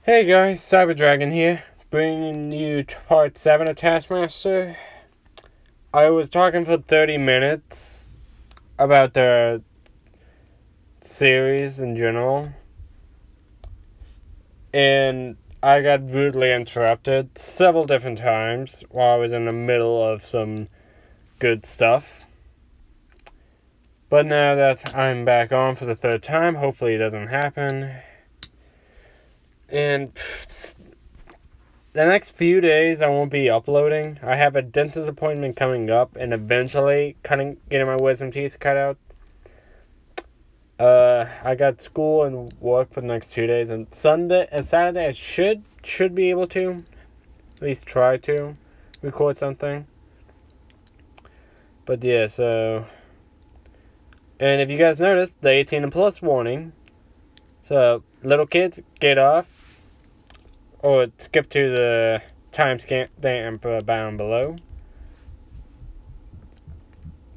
Hey guys, Cyber Dragon here, bringing you part 7 of Taskmaster. I was talking for 30 minutes about the series in general, and I got rudely interrupted several different times while I was in the middle of some good stuff. But now that I'm back on for the third time, hopefully it doesn't happen. And the next few days I won't be uploading. I have a dentist appointment coming up and eventually getting my wisdom teeth cut out. I got school and work for the next 2 days, and Sunday and Saturday I should be able to at least try to record something. But yeah, so, and if you guys noticed, the 18 and plus warning. So little kids, get off. Or skip to the timestamp bound below.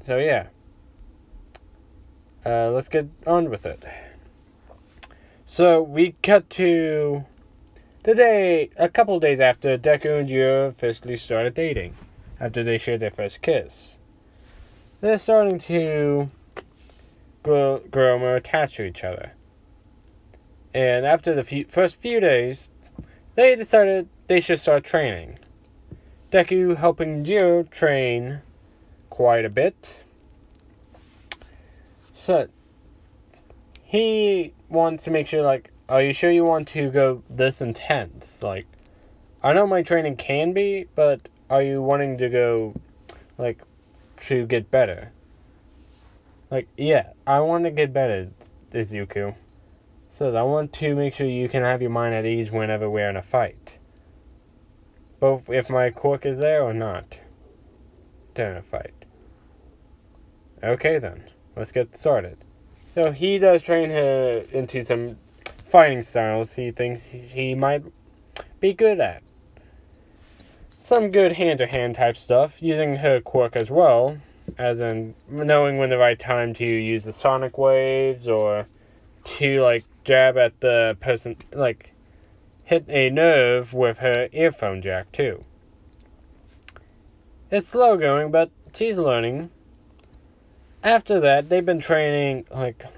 So yeah. Let's get on with it. So we cut to a couple days after Deku and Jiro officially started dating. After they shared their first kiss. They're starting to grow more attached to each other. And after the first few days, they decided they should start training. Deku helping Jiro train quite a bit. So, he wants to make sure, are you sure you want to go this intense? I know my training can be, but are you wanting to go, to get better? Yeah, I want to get better, Izuku. So I want to make sure you can have your mind at ease whenever we're in a fight. Both if my quirk is there or not. During a fight. Okay then, let's get started. So he does train her into some fighting styles he thinks he might be good at. Some good hand-to-hand type stuff, using her quirk as well, as in knowing when the right time to use the sonic waves or to jab at the person, hit a nerve with her earphone jack too. It's slow going, but she's learning. After that, they've been training,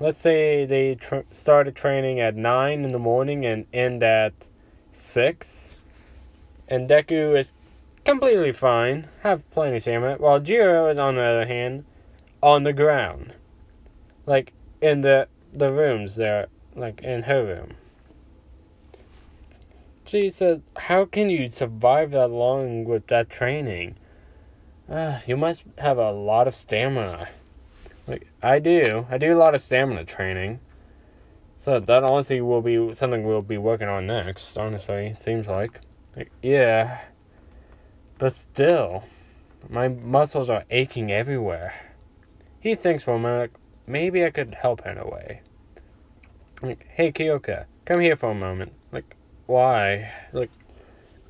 let's say they started training at 9 in the morning and end at 6. And Deku is completely fine, have plenty of stamina, while Jiro is, on the other hand, on the ground. In the rooms there, in her room. She said, how can you survive that long with that training? You must have a lot of stamina. I do a lot of stamina training. So that honestly will be something we'll be working on next, honestly, seems like. Yeah. But still, my muscles are aching everywhere. He thinks for a moment, maybe I could help in a way. Hey Kyoka, come here for a moment. Why?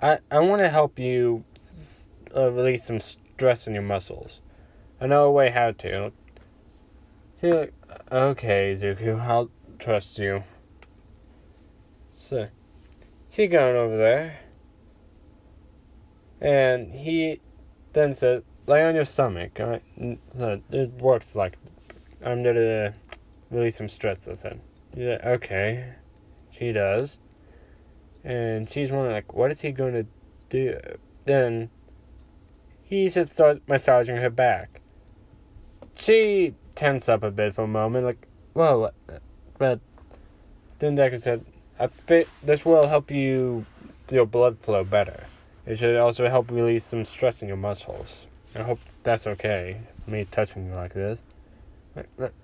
I want to help you release some stress in your muscles. I know a way how to. Okay, Zuku, I'll trust you. So, she going over there. And he then said, lay on your stomach. So it works I'm going to release some stress, I said. Yeah, okay. She does. And she's wondering, what is he going to do? Then he should start massaging her back. She tensed up a bit for a moment, whoa, but then Deku said, this will help your blood flow better. It should also help release some stress in your muscles. I hope that's okay, me touching you like this.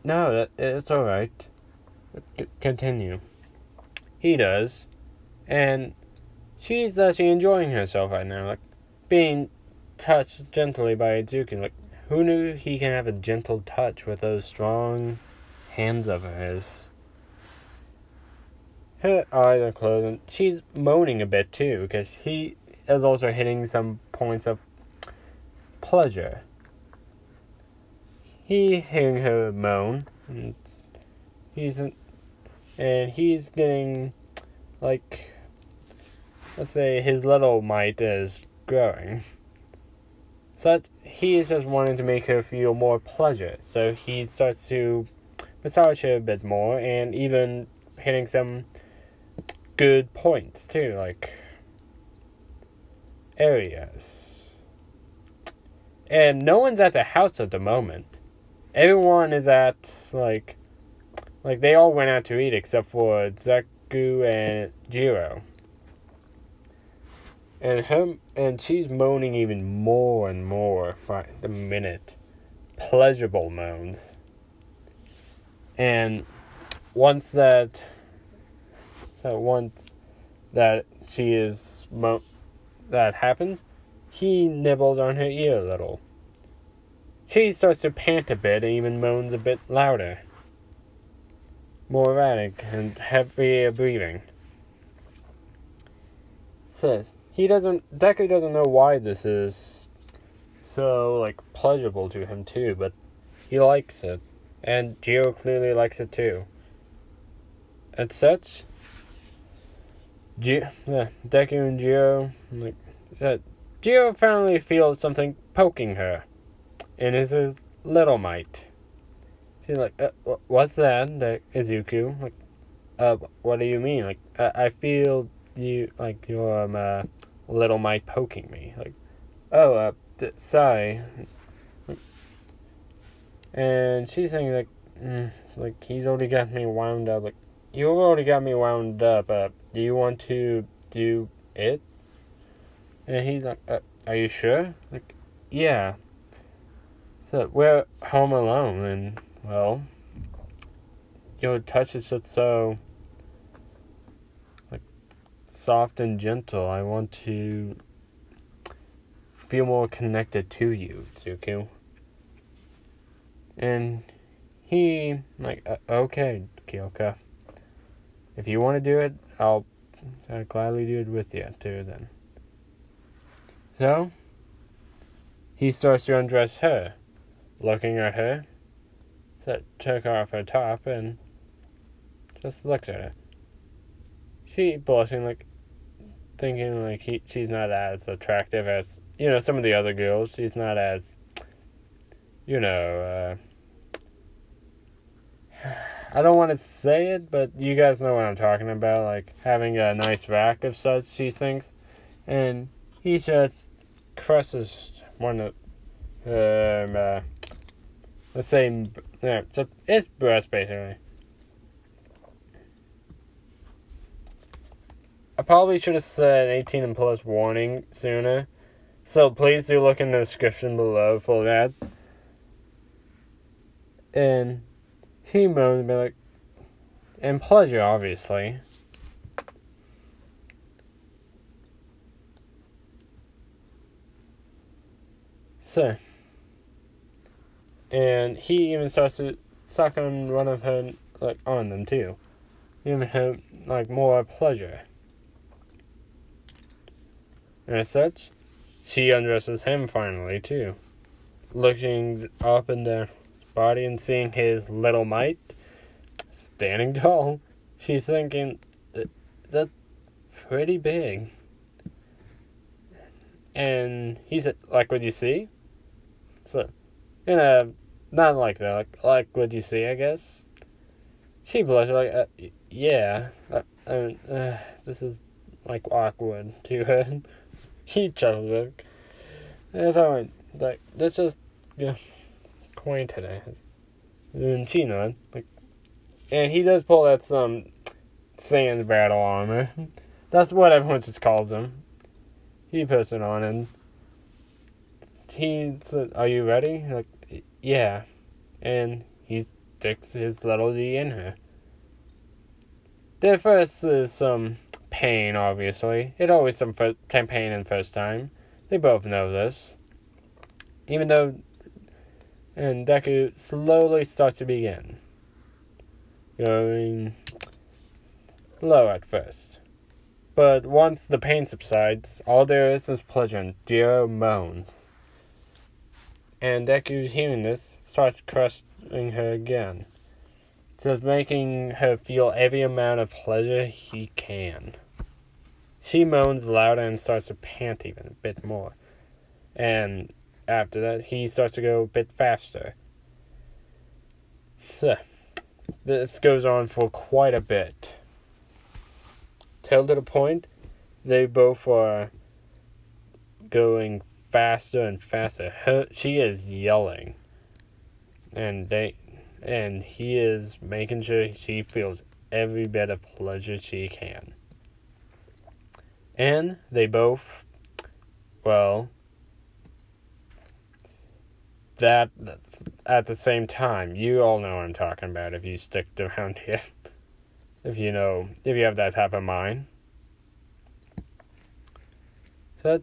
No, it's alright. Continue. He does. And she's actually enjoying herself right now, being touched gently by Izuku. Who knew he can have a gentle touch with those strong hands of his? Her eyes are closed, and she's moaning a bit too, because he is also hitting some points of pleasure. He's hearing her moan, and he's getting let's say his little might is growing. So that he's just wanting to make her feel more pleasure. So he starts to massage her a bit more and even hitting some good points too, like areas. And no one's at the house at the moment. Everyone is at like they all went out to eat except for Deku and Jiro. And she's moaning even more and more by the minute. Pleasurable moans. And once that she is that happens, he nibbles on her ear a little. She starts to pant a bit and even moans a bit louder. More erratic and heavier breathing. So Deku doesn't know why this is so like pleasurable to him too, but he likes it. And Jiro clearly likes it too. As such, Deku and Jiro, Jiro finally feels something poking her. And it's his little might. She's like, what's that, Izuku? Like, what do you mean? Like, I feel you, like, your, little might poking me. Like, oh, sorry. And she's saying, like, he's already got me wound up. Like, you already got me wound up. Do you want to do it? And he's like, are you sure? Like, yeah. So, we're home alone, and, well, your touch is just so, like, soft and gentle. I want to feel more connected to you, Tsuku. And he, like, okay, Kyoka. If you want to do it, I'll gladly do it with you, too, then. So, he starts to undress her, looking at her, took off her top, and just looks at her. She blushing, like, thinking, like, she's not as attractive as, some of the other girls. She's not as, I don't want to say it, but you guys know what I'm talking about, like, having a nice rack of such, she thinks. And he just crushes one of let's say, it's breast, basically. I probably should have said 18 and plus warning sooner, so please do look in the description below for that. And he moans, be like, and pleasure, obviously. So, and he even starts to suck on one of her, like, on them too. Giving her, like, more pleasure. And as such, she undresses him finally too. Looking up in the body and seeing his little might standing tall, she's thinking, that's pretty big. And he said, like what you see? So, not like that, like what you see, I guess. She blushed, like, yeah. This is, like, awkward to her. He chuckled, like, and I went, like, that's just, quaint today. And she nodded, like, and he does pull out some Sans battle armor. That's what everyone just calls him. He puts it on, and he said, are you ready? Like, yeah. And he sticks his little D in her. There first is some pain, obviously. It always some pain in first time. They both know this. Even though, and Deku slowly starts to begin. Going low at first. But once the pain subsides, all there is pleasure, and Jiro moans. And Deku, hearing this, starts caressing her again, just making her feel every amount of pleasure he can. She moans louder and starts to pant even a bit more. And after that, he starts to go a bit faster. So, this goes on for quite a bit. Till to the point, they both are going faster and faster. She is yelling. And he is making sure she feels every bit of pleasure she can. And they both, well, that at the same time, you all know what I'm talking about if you stick around here. If you have that type of mind. So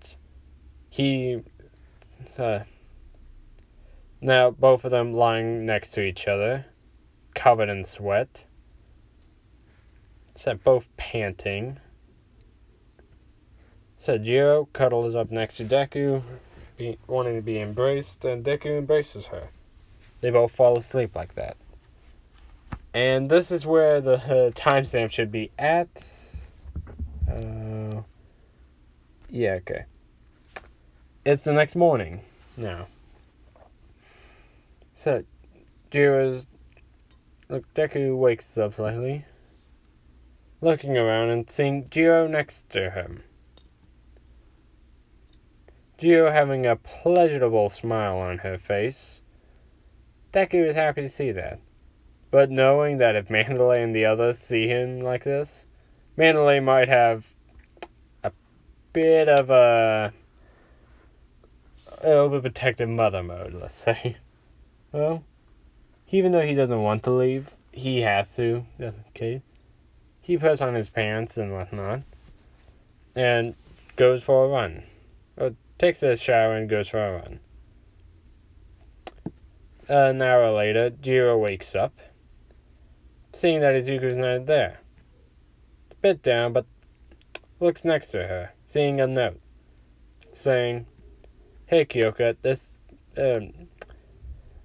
now both of them lying next to each other, covered in sweat. So both panting. So Jiro cuddles up next to Deku, wanting to be embraced, and Deku embraces her. They both fall asleep like that. And this is where the timestamp should be at. Yeah, okay. It's the next morning now. So, Deku wakes up slightly, looking around and seeing Jiro next to him. Jiro having a pleasurable smile on her face. Deku is happy to see that. But knowing that if Mandalay and the others see him like this, Mandalay might have a bit of a overprotective mother mode, let's say. Well, even though he doesn't want to leave, he has to. Okay. He puts on his pants and whatnot, and goes for a run. Or takes a shower and goes for a run. An hour later, Jiro wakes up, seeing that Izuku's not there. A bit down, but looks next to her, seeing a note, saying, "Hey Kyoka,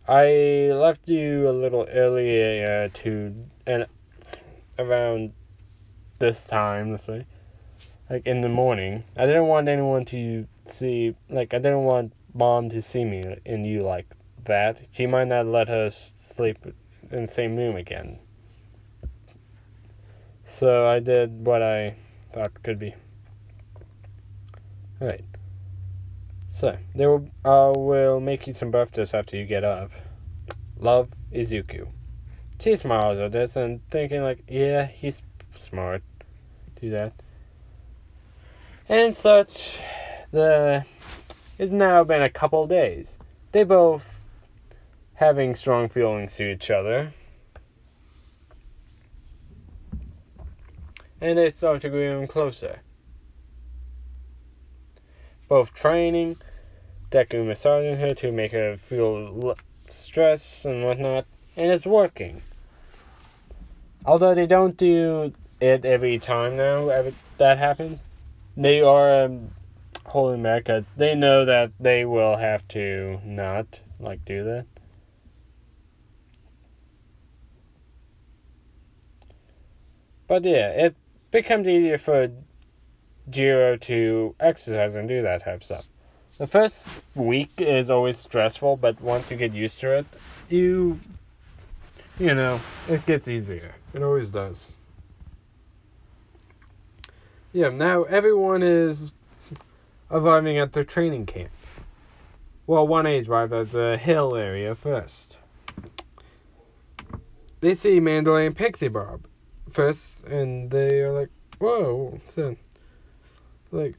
I left you a little earlier around this time, let's say, like in the morning. I didn't want anyone to see, I didn't want Mom to see me and you like that. She might not let her sleep in the same room again. So I did what I thought could be. Alright. So, will make you some breakfast after you get up. Love, Izuku." She smiles at this and thinking yeah, he's smart. Do that. And such, it's now been a couple days. They both having strong feelings to each other. And they start to grow even closer. Both training, Deku massaging her to make her feel stress and whatnot, and it's working. Although they don't do it every time now that happens, they are holding back because they know that they will have to not do that. But yeah, it becomes easier for Jiro to exercise and do that type of stuff. The first week is always stressful, but once you get used to it, it gets easier. It always does. Yeah, now everyone is arriving at their training camp. Well, 1A's arrived at the hill area first. They see Mandalay and Pixie Bob first, and they are like, "Whoa," so, who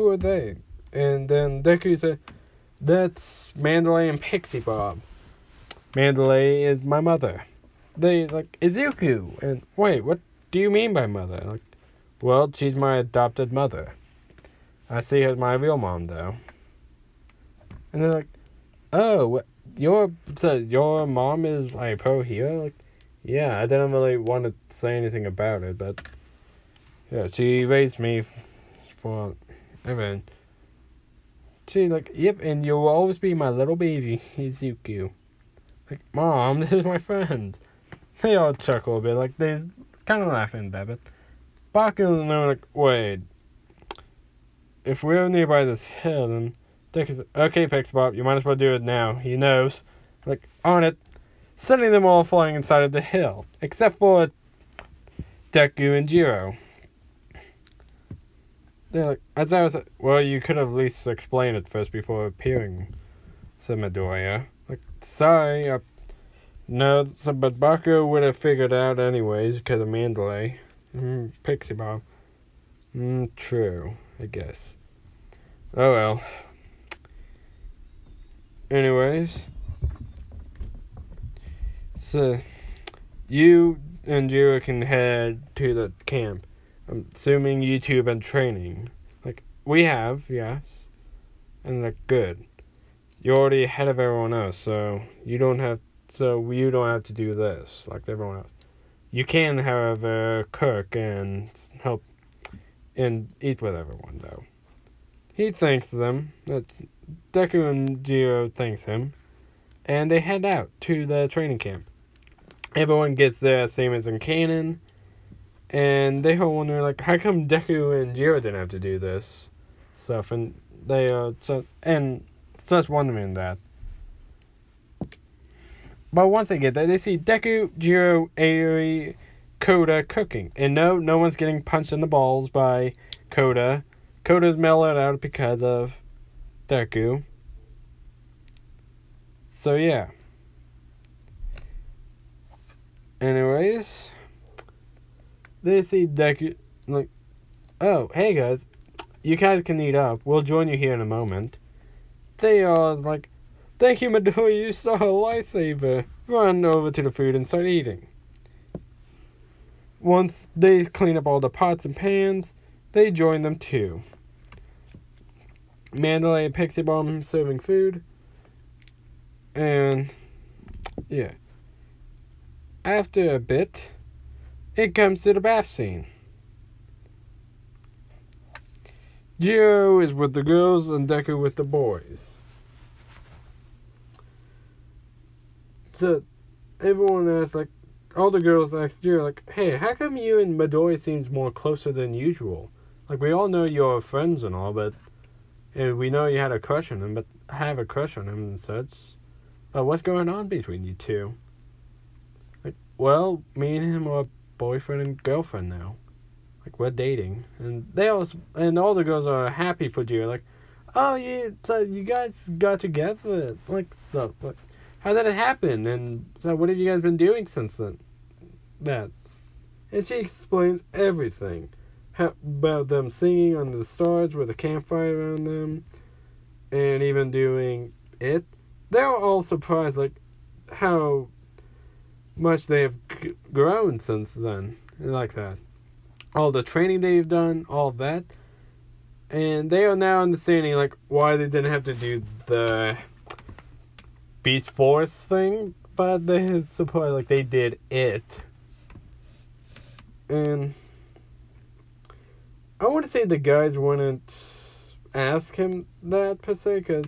are they? And then Deku said, "That's Mandalay and Pixie Bob. Mandalay is my mother." They Izuku. And wait, what do you mean by mother? Well, she's my adopted mother. I see her as my real mom, though. And they're like, "Oh, your mom is pro hero?" Yeah, I didn't really want to say anything about it, but yeah, she raised me for everything. She "Yep, and you'll always be my little baby, Izuku." "Mom, this is my friend." They all chuckle a bit, they kind of laughing at that, but Baku's like, wait. If we're nearby this hill, then Deku's okay, Pixabop, you might as well do it now. He knows. Like, on it. Sending them all flying inside of the hill. Except for Deku and Jiro. They're like, as I was like, well, you could have at least explained it first before appearing, said Midoriya. Like, sorry, no, but Baku would have figured out anyways because of Mandalay. Pixie Bob. True, I guess. Oh well. Anyways. So, you and Jiro can head to the camp. I'm assuming you two have been training. Like, we have, yes. And like, good. You're already ahead of everyone else, so you don't have to do this like everyone else. You can, however, cook and help and eat with everyone, though. He thanks them. Deku and Jiro thanks him. And they head out to the training camp. Everyone gets there, same as in Kanon. And they all wonder, like, how come Deku and Jiro didn't have to do this stuff? And they starts wondering that. But once they get there, they see Deku, Jiro, Aoi, Koda cooking. And no one's getting punched in the balls by Koda. Koda's mellowed out because of Deku. So, yeah. Anyways, they see Deku, like, oh, hey guys, you guys can eat up. We'll join you here in a moment. They are like, thank you, Midoriya, you saw a lifesaver. Run over to the food and start eating. Once they clean up all the pots and pans, they join them too. Mandalay and Pixie Bomb serving food. And, yeah. After a bit, it comes to the bath scene. Jiro is with the girls and Deku with the boys. So, everyone asks, like, all the girls ask Jiro, like, hey, how come you and Midoriya seems more closer than usual? Like, we all know you're friends and all, and we know you had a crush on him, but have a crush on him and such. But what's going on between you two? Like, well, me and him are boyfriend and girlfriend now. Like, we're dating. And all the girls are happy for Jiro. Like, oh, you guys got together. Like, stuff. Like, how did it happen? And so what have you guys been doing since then? And she explains everything. About them singing under the stars with a campfire around them. And even doing it. They're all surprised, like, how much they have grown since then. Like that. All the training they've done, all that. And they are now understanding, like, why they didn't have to do the Beast Force thing. But they surprised, like, they did it. And I want to say the guys wouldn't ask him that, per se, because,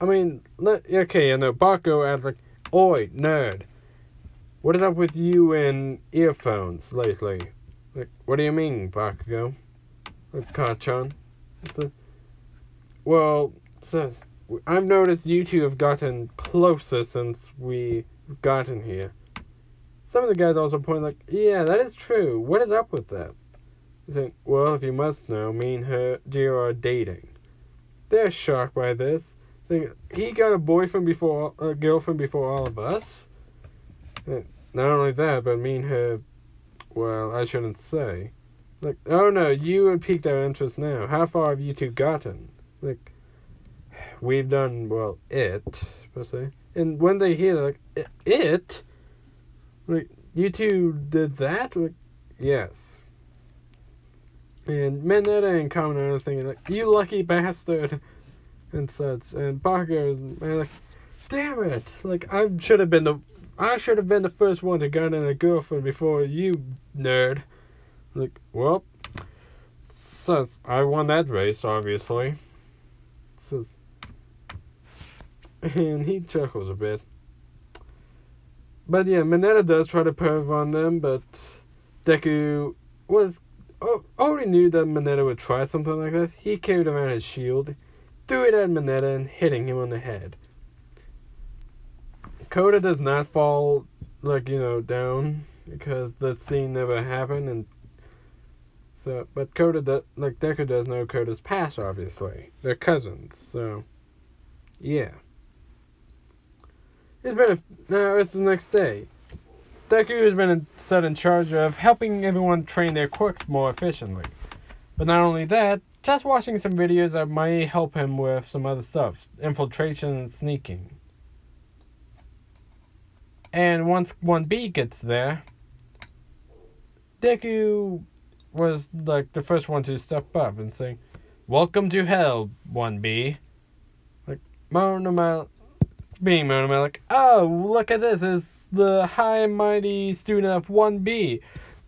I mean, okay, and Baku asked, like, oi, nerd, what is up with you and earphones lately? Like, what do you mean, Bakugo? Like, Kachan? Well, says, I've noticed you two have gotten closer since we gotten here. Some of the guys also point like, yeah, that is true. What is up with that? He's saying, well, if you must know, me and Jiro are dating. They're shocked by this. He got a girlfriend before all of us. Not only that, but me and her, well, I shouldn't say. Like, oh no, you would pique their interest now. How far have you two gotten? Like, we've done, well, it, per se. And when they hear, like, it? Like, you two did that? Like, yes. And Mineta and Kamen are thinking, like, you lucky bastard, and such. And Parker is like, damn it! Like, I should have been the first one to get in a girlfriend before you, nerd. Like, well, sus, I won that race, obviously. Sus. And he chuckles a bit. But yeah, Mineta does try to perv on them, but Deku was Koda knew that Mineta would try something like this. He carried around his shield, threw it at Mineta, and hitting him on the head. Koda does not fall, down, because that scene never happened, and so, but Deku does know Koda's past, obviously. They're cousins, so, yeah. Now it's the next day. Deku has been set in charge of helping everyone train their quirks more efficiently. But not only that, just watching some videos that might help him with some other stuff. Infiltration and sneaking. And once 1B gets there, Deku was the first one to step up and say, "Welcome to hell, 1B." Being Monoma, "Oh, look at this, it's the high and mighty student of 1B,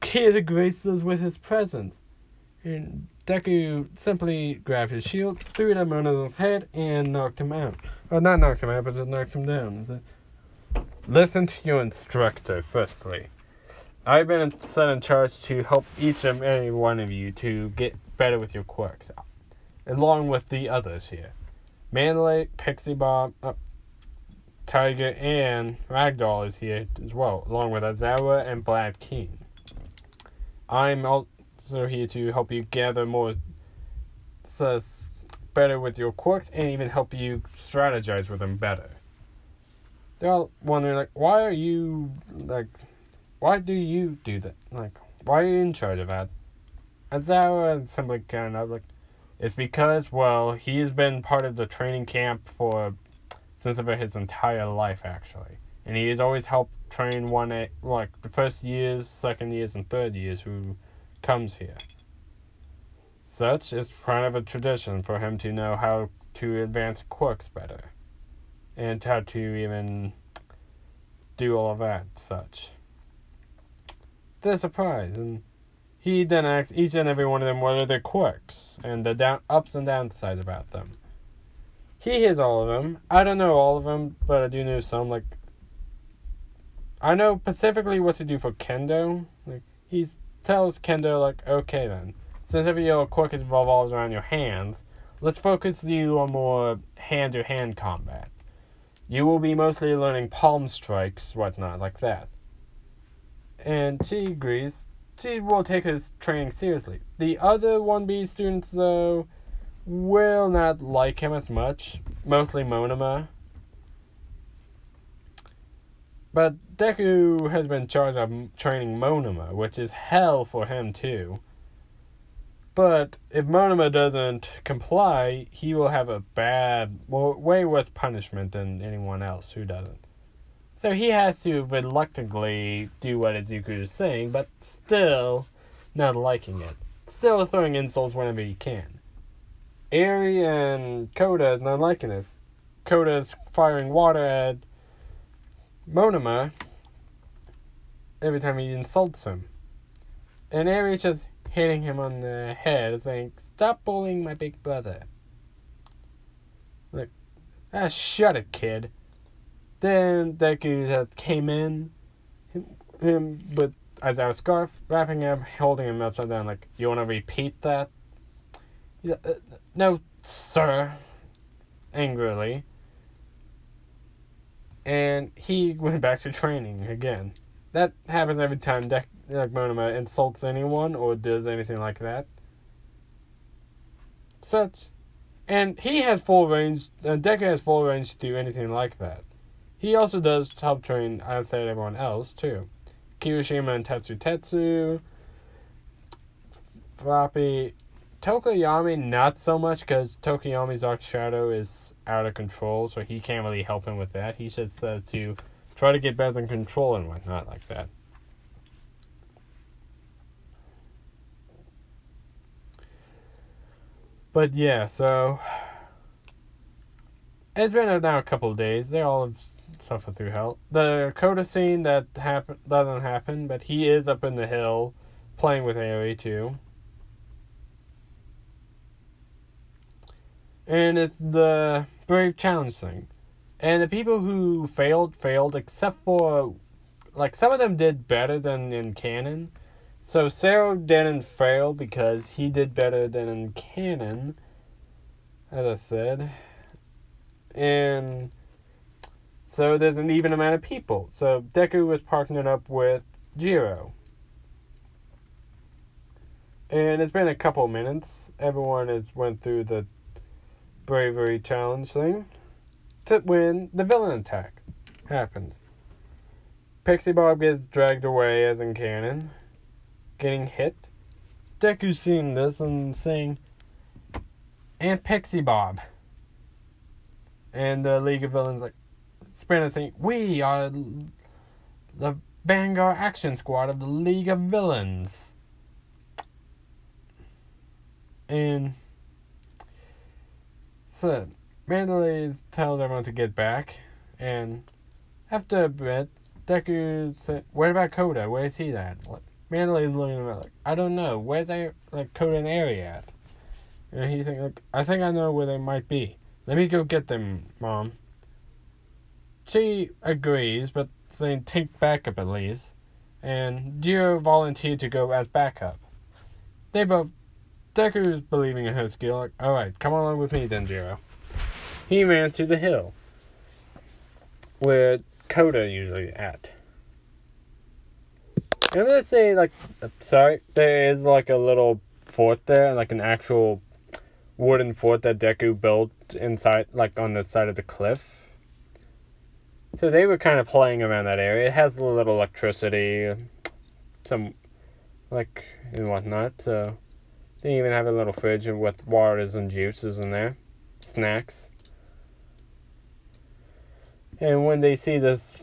here to grace us with his presence." And Deku simply grabbed his shield, threw it at Monoma's head, and knocked him out. Well, not knocked him out, but just knocked him down. And said, "Listen to your instructor, firstly. I've been set in charge to help each and every one of you to get better with your quirks, along with the others here. Manley, Pixie Bob, Tiger, and Ragdoll is here as well, along with Azawa and Black King. I'm also here to help you gather more better with your quirks and even help you strategize with them better." They're all wondering, why do you do that? Why are you in charge of that? Azawa simply kind of it's because, well, he has been part of the training camp since his entire life, actually. And he has always helped train the first years, second years, and third years who comes here. Such is kind of a tradition for him to know how to advance quirks better. And how to even do all of that, such. They're surprised, and he then asks each and every one of them what are their quirks, and the ups and downsides about them. He hears all of them. I don't know all of them, but I do know some. I know specifically what to do for Kendo. He tells Kendo, okay then, since every your quirk revolves around your hands, let's focus you on more hand-to-hand combat. You will be mostly learning palm strikes, whatnot, like that. And she agrees. She will take his training seriously. The other 1B students, though, will not like him as much. Mostly Monoma. But Deku has been in charge of training Monoma, which is hell for him, too. But if Monoma doesn't comply, he will have a way worse punishment than anyone else who doesn't. So he has to reluctantly do what Izuku is saying, but still not liking it. Still throwing insults whenever he can. Eri and Koda is not liking this. Koda is firing water at Monoma every time he insults him. And Eri is just hitting him on the head, saying, "Stop bullying my big brother." Shut it, kid. Then Deku came in, him with Aizawa's scarf, wrapping him, holding him upside down, "You want to repeat that?" "No, sir," angrily. And he went back to training again. That happens every time Monoma insults anyone or does anything like that. And he has full range, Deku has full range to do anything like that. He also does help train outside everyone else, too. Kirishima and Tetsu. Floppy. Tokoyami, not so much, because Tokoyami's Dark Shadow is out of control, so he can't really help him with that. He just says to try to get better in control and whatnot like that. But yeah, so it's been now a couple of days. They all have suffered through hell. The Koda scene that doesn't happen, but he is up in the hill playing with Aoi too. And it's the Brave Challenge thing. And the people who failed, except for, some of them did better than in canon. So Zero didn't fail because he did better than in canon, as I said. And so there's an even amount of people. So Deku was partnered up with Jiro. And it's been a couple minutes. Everyone has went through the bravery challenge thing to when the villain attack happens. Pixie Bob gets dragged away as in canon, getting hit. Deku's seeing this and saying, "And Pixie Bob." And the League of Villains like Spinner saying, "We are the Vanguard Action Squad of the League of Villains." And so Mandalay tells everyone to get back, and after a bit, Deku said, "What about Koda? Where's he at?" Mandalay's looking at him like, "I don't know. Where's Koda and Eri at?" And he's thinking, like, "I think I know where they might be. Let me go get them, Mom." She agrees, but saying take backup at least. And Jiro volunteered to go as backup. Deku's believing in her skill, like, "Alright, come along with me then, Jiro." He ran to the hill, where Koda usually at. And let's say, there is like a little fort there, like an actual wooden fort that Deku built inside, like on the side of the cliff. So they were kind of playing around that area. It has a little electricity, and whatnot, so they even have a little fridge with waters and juices in there, snacks. And when they see this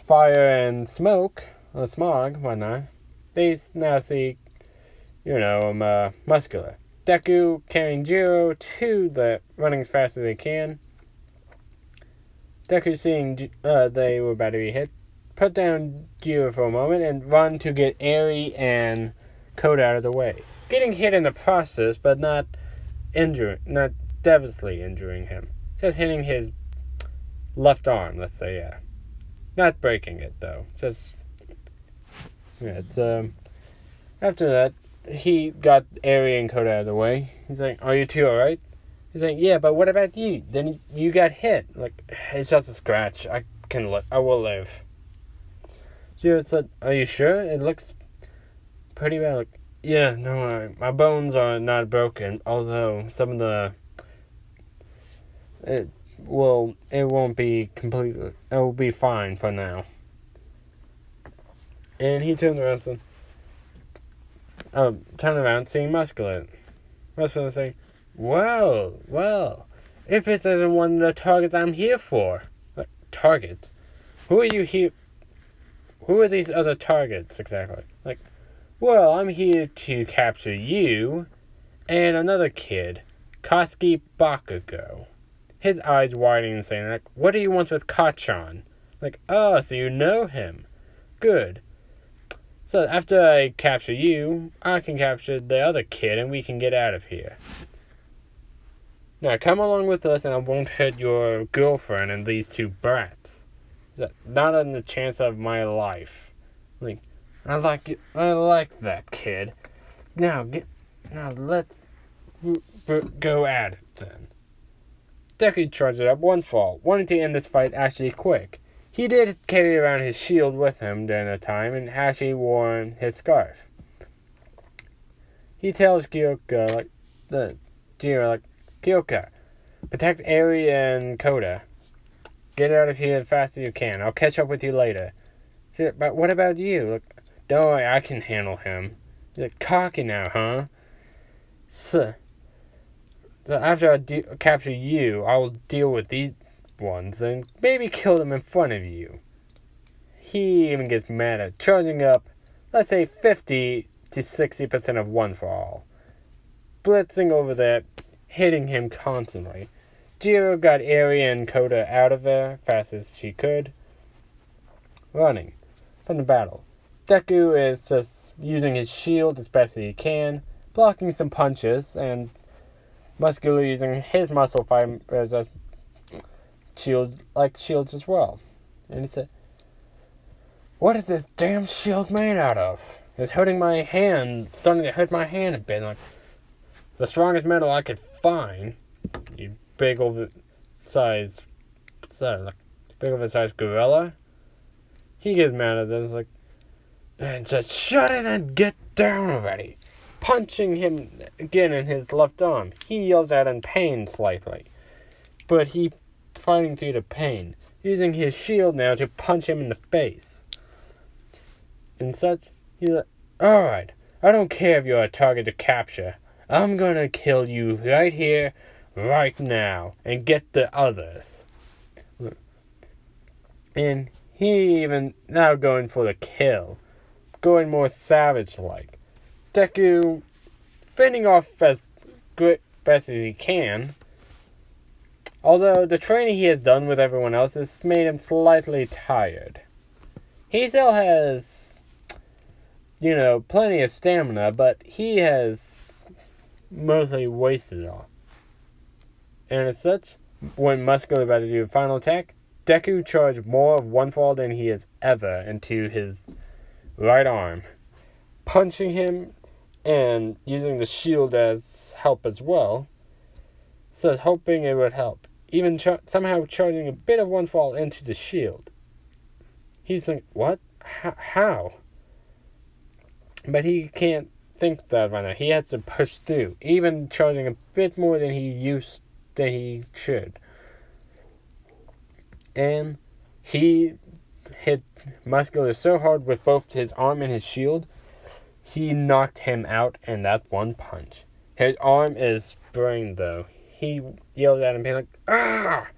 fire and smoke, or smog, whatnot, they now see, Muscular. Deku carrying Jiro to the running as fast as they can. Deku seeing they were about to be hit, put down Jiro for a moment and run to get Eri and Koda out of the way. Getting hit in the process, but not devastatingly injuring him. Just hitting his left arm, let's say, yeah. Not breaking it, though. Just, yeah, it's, after that, he got Eri and Koda out of the way. He's like, "Are you two alright?" He's like, "Yeah, but what about you? Then you got hit." Like, "It's just a scratch. I will live." Jiro said, "Are you sure? It looks pretty bad." Like, "Yeah, no, my bones are not broken, although some of the... It won't be completely... It will be fine for now." And he turned around seeing Muscular. Muscular saying, Well, if it isn't one of the targets I'm here for." Like, targets? Who are you here... Who are these other targets, exactly? Like, "Well, I'm here to capture you and another kid, Koski Bakugo." His eyes widening and saying, like, "What do you want with Kachan?" Like, "Oh, so you know him. Good. So after I capture you, I can capture the other kid and we can get out of here. Now come along with us and I won't hurt your girlfriend and these two brats. Not on the chance of my life." Like, I like that kid. Now let's go at it then. Deku charged up one fall, wanting to end this fight actually quick. He did carry around his shield with him during the time and actually wore his scarf. He tells Kyoka, "Kyoka, protect Eri and Koda. Get out of here as fast as you can. I'll catch up with you later." "But what about you?" "Look, don't worry, I can handle him." He's like, "Cocky now, huh?" So after I capture you, I will deal with these ones and maybe kill them in front of you. He even gets mad at charging up, let's say 50 to 60% of one for all. Blitzing over there, hitting him constantly. Jiro got Eri and Koda out of there fast as she could. Running from the battle. Deku is just using his shield as best as he can, blocking some punches, and Muscular using his muscle fibers as shields as well. And he said, "What is this damn shield made out of?" It's hurting my hand, starting to hurt my hand a bit. Like, the strongest metal I could find, you big oversized, like, big oversized gorilla. He gets mad at this, like, and says, "Shut it and get down already." Punching him again in his left arm. He yells out in pain slightly, but he fighting through the pain, using his shield now to punch him in the face. And such, he's like, "Alright, I don't care if you're a target to capture. I'm gonna kill you right here, right now, and get the others." And he even now going for the kill, going more savage-like. Deku fending off as best as he can, although the training he has done with everyone else has made him slightly tired. He still has, plenty of stamina, but he has mostly wasted it all. And as such, when Muscular about to do a final attack, Deku charged more of one fall than he has ever into his right arm, punching him and using the shield as help as well, so hoping it would help. Even somehow charging a bit of one fall into the shield. He's like, what? How? But he can't think that right now. He has to push through, even charging a bit more than he should. And he hit Muscular so hard with both his arm and his shield, he knocked him out in that one punch. His arm is sprained though. He yelled at him, being like, "Ah!"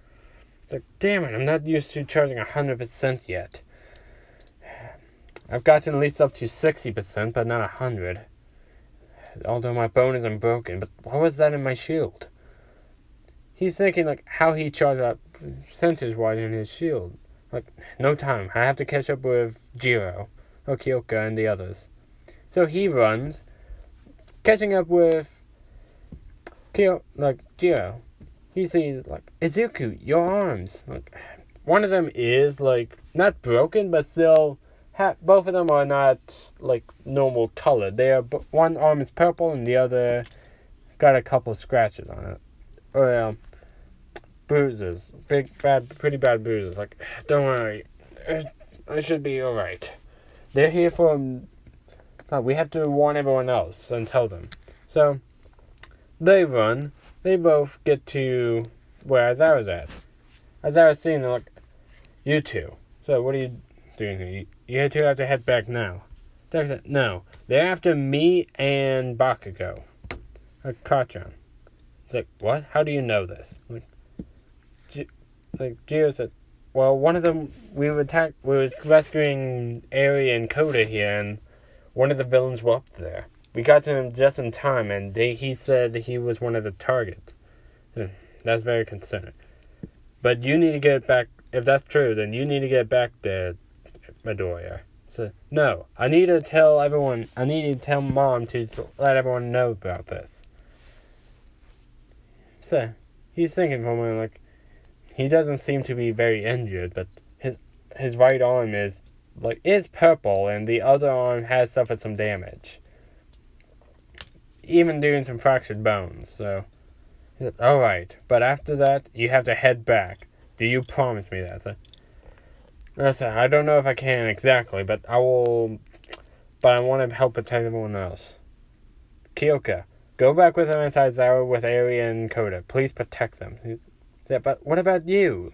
Like, damn it, I'm not used to charging 100% yet. I've gotten at least up to 60%, but not 100. Although my bone isn't broken, but what was that in my shield? He's thinking, like, how he charged up percentage-wise in his shield. Like, no time. I have to catch up with Jiro, Okioka, and the others. So he runs, catching up with Jiro. He sees, like, Izuku, your arms. Like, one of them is, like, not broken, but still, both of them are not, like, normal color. One arm is purple, and the other got a couple of scratches on it. Or, bruises. Pretty bad bruises. Like, don't worry. I should be alright. They're here for... we have to warn everyone else and tell them. So, they run. They both get to where Azara's at. Azara's seeing them like, "You two. So, what are you doing here? You two have to head back now." Deku said, "No. They're after me and Bakugo." Kachan. He's like, "What? How do you know this?" Jiro said, "Well, one of them, we were rescuing Eri and Koda here, and one of the villains were up there. We got to him just in time, and he said he was one of the targets." That's very concerning. "But you need to get back. If that's true, then you need to get back there, Midoriya." So, "No, I need to tell everyone. I need to tell Mom to let everyone know about this." So, he's thinking for a moment, like, he doesn't seem to be very injured, but his right arm is purple, and the other arm has suffered some damage. Even doing some fractured bones, so... Alright, but after that, you have to head back. Do you promise me that? I don't know if I can exactly, but I will... But I want to help protect everyone else. Kyoka, go back with him inside Zara with Eri and Koda. Please protect them. But what about you?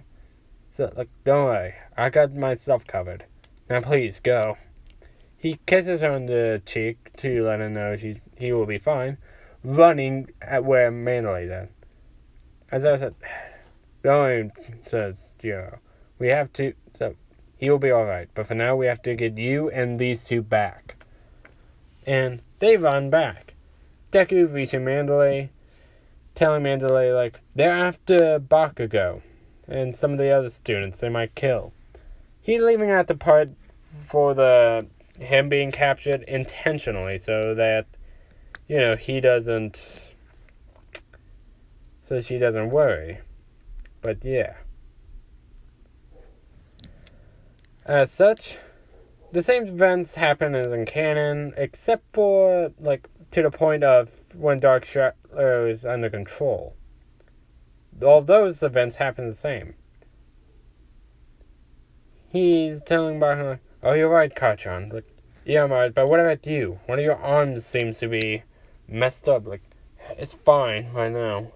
So, don't worry. I got myself covered. Now please, go. He kisses her on the cheek to let her know he will be fine, running at where Mandalay's at. As I said, "Don't worry," said Jiro. "We have to, so he will be alright, but for now we have to get you and these two back." And they run back. Deku reaching Mandalay, telling Mandalay, they're after Bakugo and some of the other students they might kill. He's leaving out the part for him being captured intentionally so that, he doesn't... So she doesn't worry. But yeah. As such, the same events happen as in canon, except for, like, to the point of when Dark Shadow is under control. All those events happen the same. He's telling about him, like, oh, you're right, Kachan. Like, yeah, I'm right, but what about you? One of your arms seems to be messed up. Like, it's fine right now.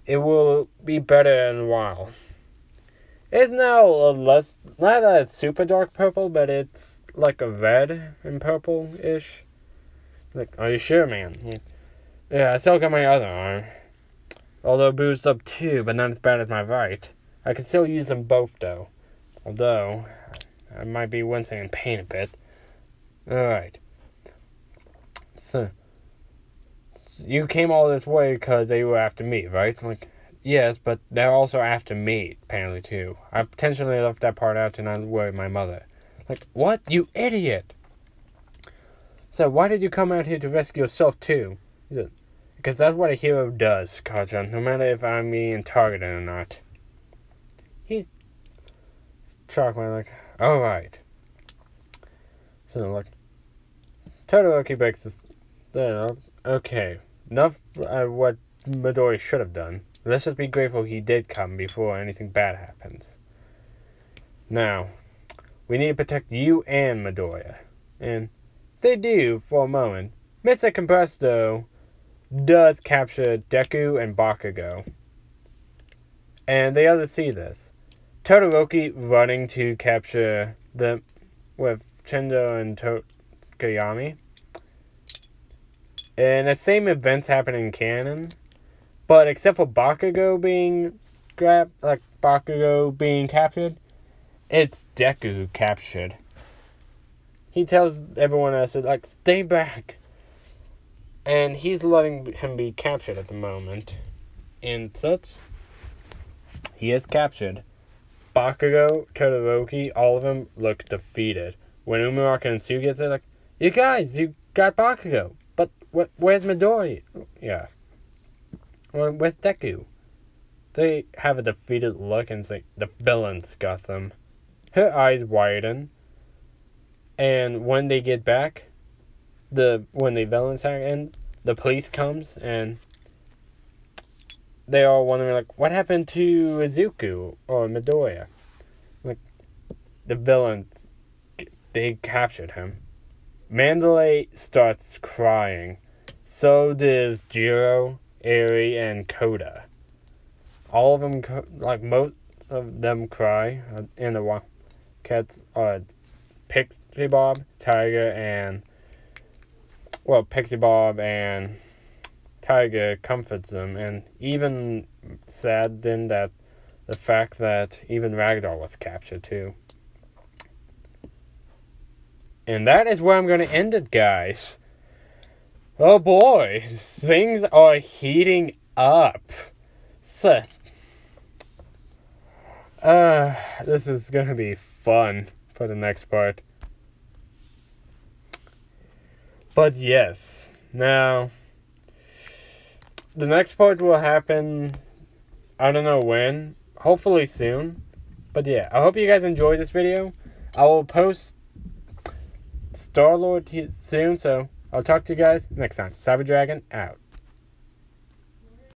It will be better in a while. It's now less, not that it's super dark purple, but it's like a red and purple-ish. Like, are you sure, man? Like, yeah, I still got my other arm. Although bruised up too, but not as bad as my right. I can still use them both, though. Although, I might be wincing in pain a bit. Alright. So, you came all this way because they were after me, right? Like, yes, but they're also after me, apparently, too. I potentially left that part out to not worry my mother. Like, what? You idiot! So, why did you come out here to rescue yourself, too? Because that's what a hero does, Kachan, no matter if I'm being targeted or not. He's shocked by, like, alright. So, like, Todoroki breaks this. Okay. Enough what Midori should have done. Let's just be grateful he did come before anything bad happens. Now, we need to protect you and Midoriya. And they do for a moment. Mr. Compresto does capture Deku and Bakugo. And the others see this. Todoroki running to capture them with Chindo and Tokoyami. And the same events happen in canon. But except for Bakugo being captured, it's Deku captured. He tells everyone else, like, stay back. And he's letting him be captured at the moment. And such. He is captured. Bakugo, Todoroki, all of them look defeated. When Umuraka and Tsuyu gets there, like, you guys, you got Bakugo. But where's Midori? Yeah. Where's Deku? They have a defeated look and say, the villains got them. Her eyes widen. And when they get back, when the villains attack and the police comes and they all wondering, like, what happened to Izuku or Midoriya? Like, the villains, they captured him. Mandalay starts crying. So does Jiro, Eri, and Koda. All of them, like, most of them cry. And the cats are Pixie Bob, Tiger, and... Well, Pixie Bob and Tiger comforts them. And even saddened that the fact that even Ragdoll was captured, too. And that is where I'm going to end it, guys. Oh boy, things are heating up. So, this is going to be fun for the next part. But yes, now, the next part will happen, I don't know when, hopefully soon. But yeah, I hope you guys enjoyed this video. I will post Star-Lord soon, so I'll talk to you guys next time. Cyber Dragon out.